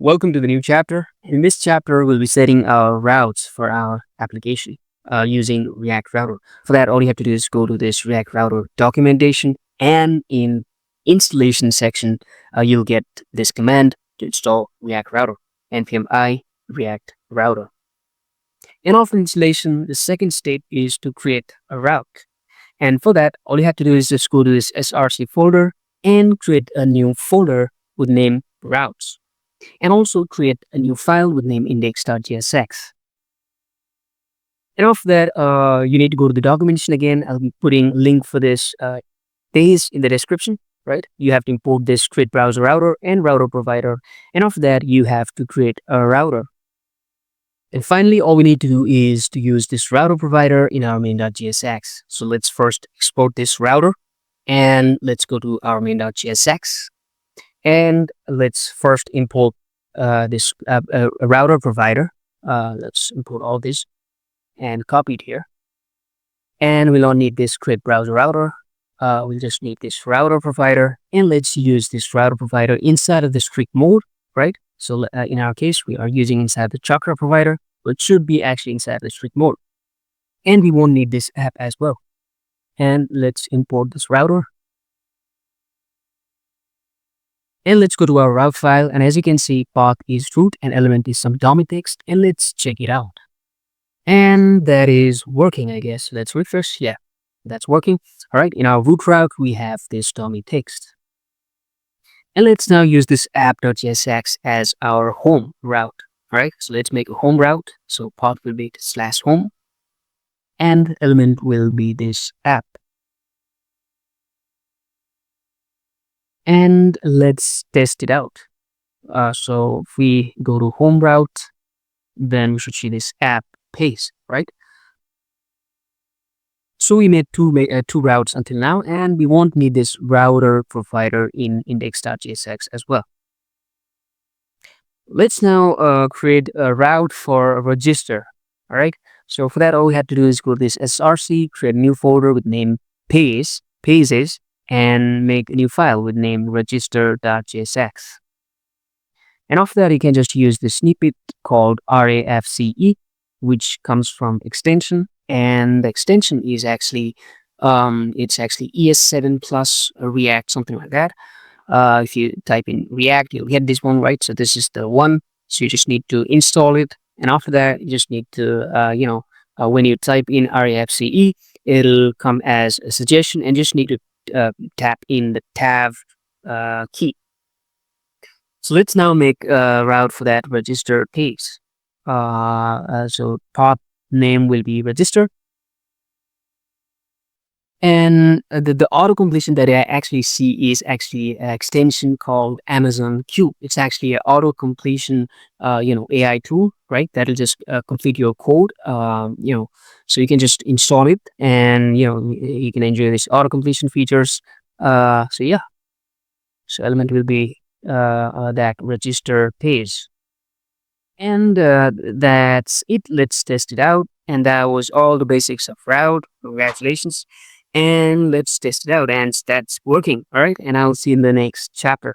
Welcome to the new chapter. In this chapter, we'll be setting our routes for our application using React Router. For that, all you have to do is go to this React Router documentation, and in installation section, you'll get this command to install React Router, npm I React Router. And after installation, the second step is to create a route. And for that, all you have to do is just go to this src folder and create a new folder with name routes, and also create a new file with name index.jsx. And after that, you need to go to the documentation again. I'll be putting link for this days in the description, right? You have to import this create browser router and router provider. And after that, you have to create a router. And finally, all we need to do is to use this router provider in our main.jsx. So let's first export this router, and let's go to our main.jsx. And let's first import this router provider. Let's import all this and copy it here. And we'll not need this create browser router. We'll just need this router provider, and let's use this router provider inside of the strict mode, right? So in our case, we are using inside the chakra provider, but should be actually inside the strict mode. And we won't need this app as well. And let's import this router. And let's go to our route file, and as you can see, path is root and element is some dummy text, and let's check it out. And that is working, I guess. Let's refresh. Yeah, that's working. All right, in our root route, we have this dummy text. And let's now use this app.jsx as our home route. All right, so let's make a home route. So path will be /home, and element will be this app. And let's test it out. So if we go to home route, then we should see this app paste, right? So we made two routes until now, and we won't need this router provider in index.jsx as well. Let's now create a route for a register. All right. So for that, all we have to do is go to this src, create a new folder with name pages, and make a new file with name register.jsx. And after that, you can just use the snippet called rafce, which comes from extension, and the extension is actually it's actually ES7 plus React, something like that. If you type in React, you'll get this one, right? So this is the one. So you just need to install it, and after that, you just need to when you type in rafce, it'll come as a suggestion, and just need to tap in the tab key. So let's now make a route for that register page. So path name will be register, and the auto completion that I actually see is actually an extension called Amazon Q. It's actually an auto completion AI tool, right? That'll just complete your code. So you can just install it, and you can enjoy this auto completion features. So yeah, so element will be that register page. And that's it. Let's test it out. And that was all the basics of route. Congratulations. And let's test it out. And that's working. All right. And I'll see you in the next chapter.